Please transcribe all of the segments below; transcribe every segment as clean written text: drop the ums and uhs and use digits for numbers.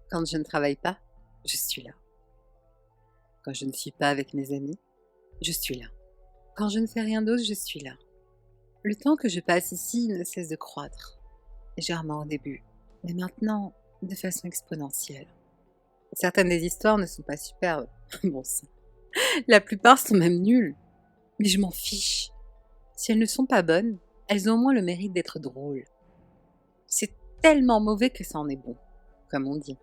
Quand je ne travaille pas, je suis là. Quand je ne suis pas avec mes amis, je suis là. Quand je ne fais rien d'autre, je suis là. Le temps que je passe ici ne cesse de croître, légèrement au début, mais maintenant de façon exponentielle. Certaines des histoires ne sont pas superbes, bon sang. La plupart sont même nulles, mais je m'en fiche. Si elles ne sont pas bonnes, elles ont au moins le mérite d'être drôles. C'est tellement mauvais que ça en est bon, comme on dit.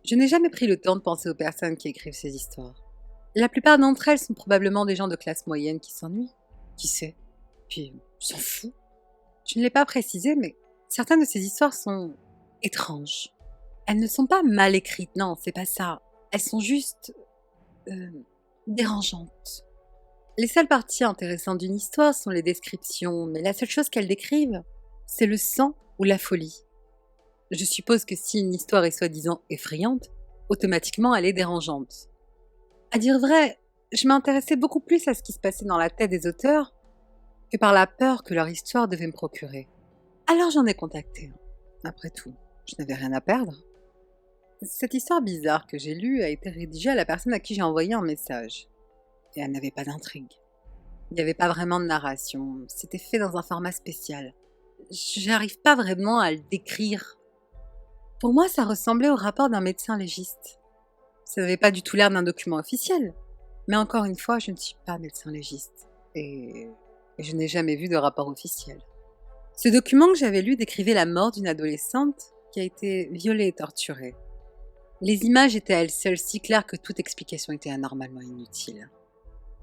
Je n'ai jamais pris le temps de penser aux personnes qui écrivent ces histoires. La plupart d'entre elles sont probablement des gens de classe moyenne qui s'ennuient. Qui sait? Puis, s'en fout. Je ne l'ai pas précisé, mais certaines de ces histoires sont étranges. Elles ne sont pas mal écrites, non, c'est pas ça. Elles sont juste euh, dérangeantes. Les seules parties intéressantes d'une histoire sont les descriptions, mais la seule chose qu'elles décrivent, c'est le sang ou la folie. Je suppose que si une histoire est soi-disant effrayante, automatiquement elle est dérangeante. À dire vrai, je m'intéressais beaucoup plus à ce qui se passait dans la tête des auteurs que par la peur que leur histoire devait me procurer. Alors j'en ai contacté un. Après tout, je n'avais rien à perdre. Cette histoire bizarre que j'ai lue a été rédigée à la personne à qui j'ai envoyé un message. Et elle n'avait pas d'intrigue. Il n'y avait pas vraiment de narration, c'était fait dans un format spécial. J'arrive pas vraiment à le décrire. Pour moi, ça ressemblait au rapport d'un médecin légiste. Ça n'avait pas du tout l'air d'un document officiel. Mais encore une fois, je ne suis pas médecin légiste. Et je n'ai jamais vu de rapport officiel. Ce document que j'avais lu décrivait la mort d'une adolescente qui a été violée et torturée. Les images étaient à elles seules si claires que toute explication était anormalement inutile.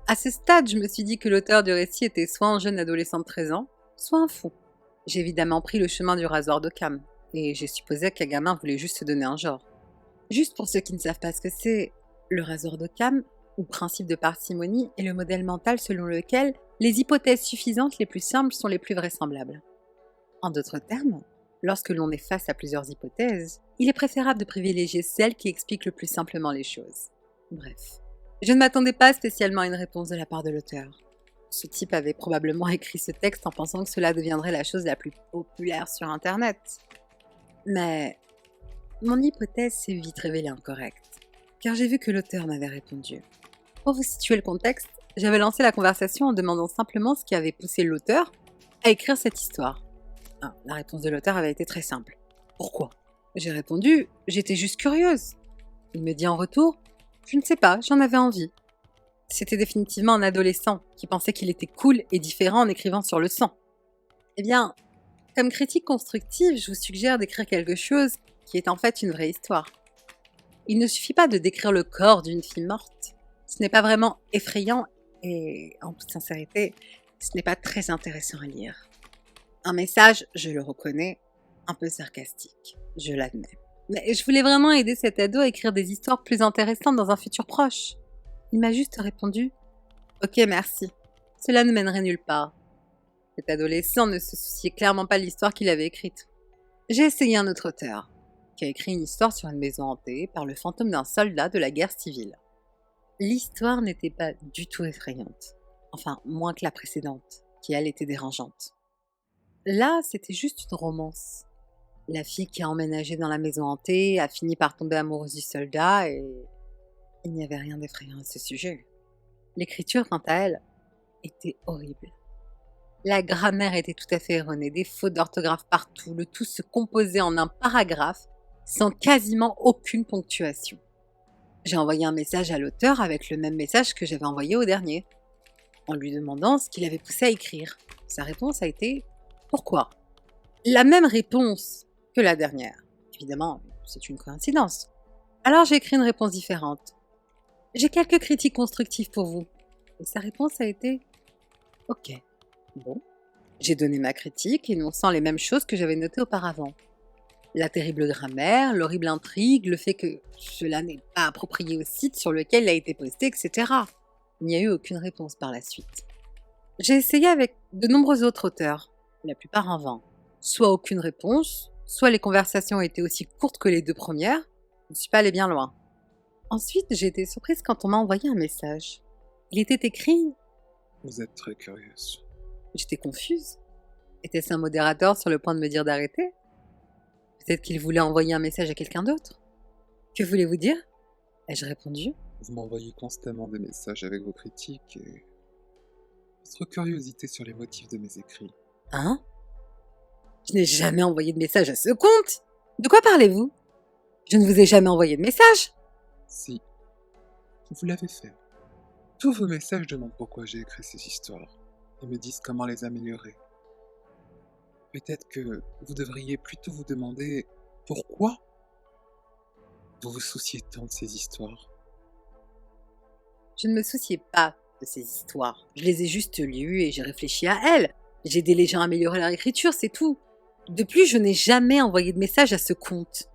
À ce stade, je me suis dit que l'auteur du récit était soit un jeune adolescent de 13 ans, soit un fou. J'ai évidemment pris le chemin du rasoir d'Occam, et j'ai supposé qu'un gamin voulait juste se donner un genre. Juste pour ceux qui ne savent pas ce que c'est, le rasoir d'Occam, ou principe de parcimonie, est le modèle mental selon lequel les hypothèses suffisantes les plus simples sont les plus vraisemblables. En d'autres termes, lorsque l'on est face à plusieurs hypothèses, il est préférable de privilégier celle qui explique le plus simplement les choses. Bref. Je ne m'attendais pas spécialement à une réponse de la part de l'auteur. Ce type avait probablement écrit ce texte en pensant que cela deviendrait la chose la plus populaire sur Internet. Mais mon hypothèse s'est vite révélée incorrecte, car j'ai vu que l'auteur m'avait répondu. Pour vous situer le contexte, j'avais lancé la conversation en demandant simplement ce qui avait poussé l'auteur à écrire cette histoire. La réponse de l'auteur avait été très simple. Pourquoi? J'ai répondu, j'étais juste curieuse. Il me dit en retour, je ne sais pas, j'en avais envie. C'était définitivement un adolescent qui pensait qu'il était cool et différent en écrivant sur le sang. Eh bien, comme critique constructive, je vous suggère d'écrire quelque chose qui est en fait une vraie histoire. Il ne suffit pas de décrire le corps d'une fille morte. Ce n'est pas vraiment effrayant et, en toute sincérité, ce n'est pas très intéressant à lire. Un message, je le reconnais, un peu sarcastique, je l'admets. Mais je voulais vraiment aider cet ado à écrire des histoires plus intéressantes dans un futur proche. Il m'a juste répondu « Ok, merci. Cela ne mènerait nulle part. » Cet adolescent ne se souciait clairement pas de l'histoire qu'il avait écrite. J'ai essayé un autre auteur, qui a écrit une histoire sur une maison hantée par le fantôme d'un soldat de la guerre civile. L'histoire n'était pas du tout effrayante. Enfin, moins que la précédente, qui elle était dérangeante. Là, c'était juste une romance. La fille qui a emménagé dans la maison hantée a fini par tomber amoureuse du soldat et il n'y avait rien d'effrayant à ce sujet. L'écriture, quant à elle, était horrible. La grammaire était tout à fait erronée, des fautes d'orthographe partout, le tout se composait en un paragraphe sans quasiment aucune ponctuation. J'ai envoyé un message à l'auteur avec le même message que j'avais envoyé au dernier, en lui demandant ce qu'il avait poussé à écrire. Sa réponse a été « Pourquoi ?» La même réponse que la dernière. Évidemment, c'est une coïncidence. Alors j'ai écrit une réponse différente. J'ai quelques critiques constructives pour vous. Et sa réponse a été « Ok, bon. » J'ai donné ma critique, énonçant les mêmes choses que j'avais notées auparavant. La terrible grammaire, l'horrible intrigue, le fait que cela n'est pas approprié au site sur lequel il a été posté, etc. Il n'y a eu aucune réponse par la suite. J'ai essayé avec de nombreux autres auteurs, la plupart en vain. Soit aucune réponse, soit les conversations étaient aussi courtes que les deux premières. Je ne suis pas allée bien loin. Ensuite, j'ai été surprise quand on m'a envoyé un message. Il était écrit « Vous êtes très curieuse. » J'étais confuse. Était-ce un modérateur sur le point de me dire d'arrêter? Peut-être qu'il voulait envoyer un message à quelqu'un d'autre. Que voulez-vous dire? Ai-je répondu. Vous m'envoyez constamment des messages avec vos critiques et votre curiosité sur les motifs de mes écrits. Hein? Je n'ai jamais envoyé de message à ce compte! De quoi parlez-vous? Je ne vous ai jamais envoyé de message! Si, vous l'avez fait. Tous vos messages demandent pourquoi j'ai écrit ces histoires et me disent comment les améliorer. Peut-être que vous devriez plutôt vous demander pourquoi vous vous souciez tant de ces histoires. Je ne me souciais pas de ces histoires. Je les ai juste lues et j'ai réfléchi à elles. J'ai aidé les gens à améliorer leur écriture, c'est tout. De plus, je n'ai jamais envoyé de message à ce compte.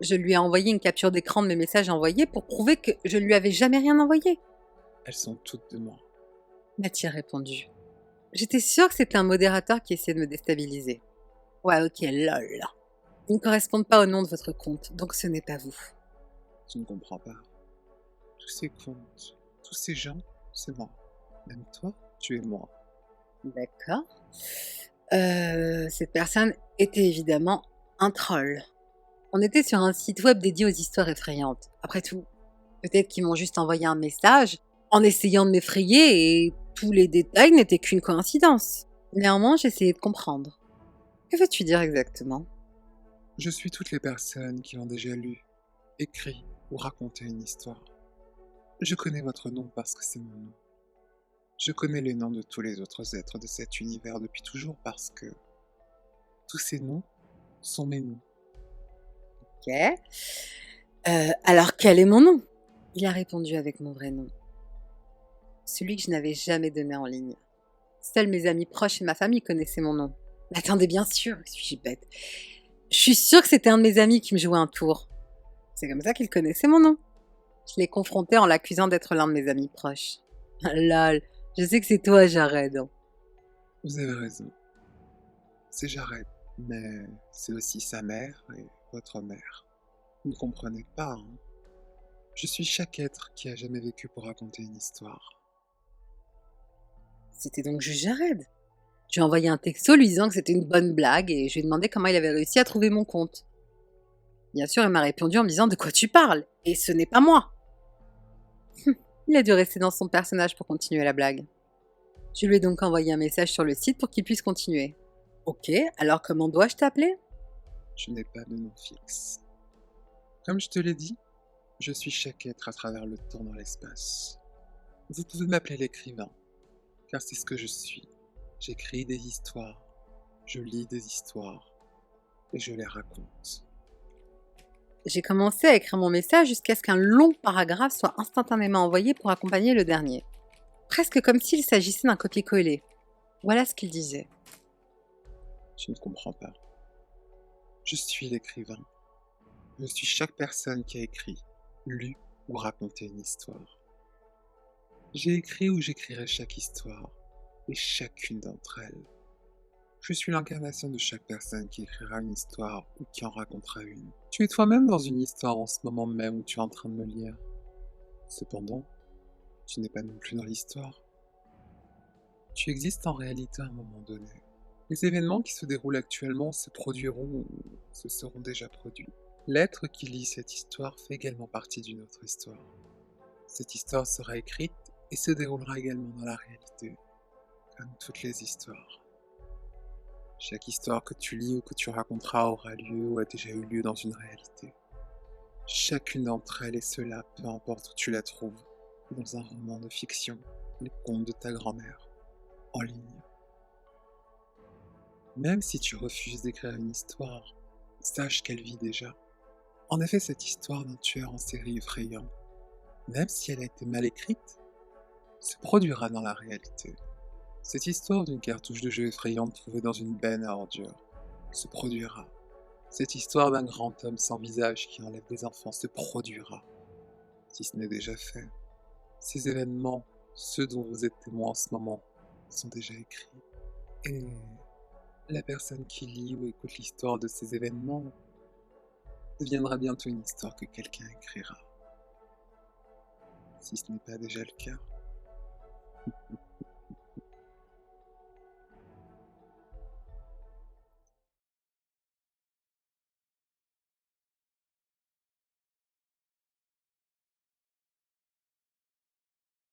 Je lui ai envoyé une capture d'écran de mes messages envoyés pour prouver que je ne lui avais jamais rien envoyé. Elles sont toutes de moi. M'a-t-il répondu. J'étais sûre que c'était un modérateur qui essayait de me déstabiliser. Ouais, ok, lol. Ils ne correspondent pas au nom de votre compte, donc ce n'est pas vous. Je ne comprends pas. Tous ces comptes, tous ces gens, c'est moi. Même toi, tu es moi. D'accord. Cette personne était évidemment un troll. On était sur un site web dédié aux histoires effrayantes. Après tout, peut-être qu'ils m'ont juste envoyé un message en essayant de m'effrayer et tous les détails n'étaient qu'une coïncidence. Néanmoins, j'essayais de comprendre. Que veux-tu dire exactement? Je suis toutes les personnes qui ont déjà lu, écrit ou raconté une histoire. Je connais votre nom parce que c'est mon nom. Je connais les noms de tous les autres êtres de cet univers depuis toujours parce que tous ces noms sont mes noms. Ok. Alors quel est mon nom? Il a répondu avec mon vrai nom. Celui que je n'avais jamais donné en ligne. Seuls mes amis proches et ma famille connaissaient mon nom. Mais attendez, bien sûr, suis-je bête. Je suis sûre que c'était un de mes amis qui me jouait un tour. C'est comme ça qu'il connaissait mon nom. Je l'ai confronté en l'accusant d'être l'un de mes amis proches. Lol, je sais que c'est toi, Jared. Vous avez raison. C'est Jared, mais c'est aussi sa mère et votre mère. Vous ne comprenez pas, hein? Je suis chaque être qui a jamais vécu pour raconter une histoire. C'était donc juste Jared. Je lui ai envoyé un texto lui disant que c'était une bonne blague et je lui ai demandé comment il avait réussi à trouver mon compte. Bien sûr, il m'a répondu en me disant de quoi tu parles, et ce n'est pas moi. Il a dû rester dans son personnage pour continuer la blague. Je lui ai donc envoyé un message sur le site pour qu'il puisse continuer. Ok, alors comment dois-je t'appeler? Je n'ai pas de nom fixe. Comme je te l'ai dit, je suis chaque être à travers le temps dans l'espace. Vous pouvez m'appeler l'écrivain, car c'est ce que je suis. J'écris des histoires, je lis des histoires, et je les raconte. J'ai commencé à écrire mon message jusqu'à ce qu'un long paragraphe soit instantanément envoyé pour accompagner le dernier. Presque comme s'il s'agissait d'un copier-coller. Voilà ce qu'il disait. Je ne comprends pas. Je suis l'écrivain. Je suis chaque personne qui a écrit, lu ou raconté une histoire. J'ai écrit ou j'écrirai chaque histoire, et chacune d'entre elles. Je suis l'incarnation de chaque personne qui écrira une histoire ou qui en racontera une. Tu es toi-même dans une histoire en ce moment même où tu es en train de me lire. Cependant, tu n'es pas non plus dans l'histoire. Tu existes en réalité à un moment donné. Les événements qui se déroulent actuellement se produiront ou se seront déjà produits. L'être qui lit cette histoire fait également partie d'une autre histoire. Cette histoire sera écrite et se déroulera également dans la réalité, comme toutes les histoires. Chaque histoire que tu lis ou que tu raconteras aura lieu ou a déjà eu lieu dans une réalité. Chacune d'entre elles est cela, peu importe où tu la trouves, dans un roman de fiction, les contes de ta grand-mère, en ligne. Même si tu refuses d'écrire une histoire, sache qu'elle vit déjà. En effet, cette histoire d'un tueur en série effrayant, même si elle a été mal écrite, se produira dans la réalité. Cette histoire d'une cartouche de jeu effrayante trouvée dans une benne à ordures se produira. Cette histoire d'un grand homme sans visage qui enlève des enfants se produira, si ce n'est déjà fait. Ces événements, ceux dont vous êtes témoin en ce moment, sont déjà écrits. Et la personne qui lit ou écoute l'histoire de ces événements deviendra bientôt une histoire que quelqu'un écrira. Si ce n'est pas déjà le cas.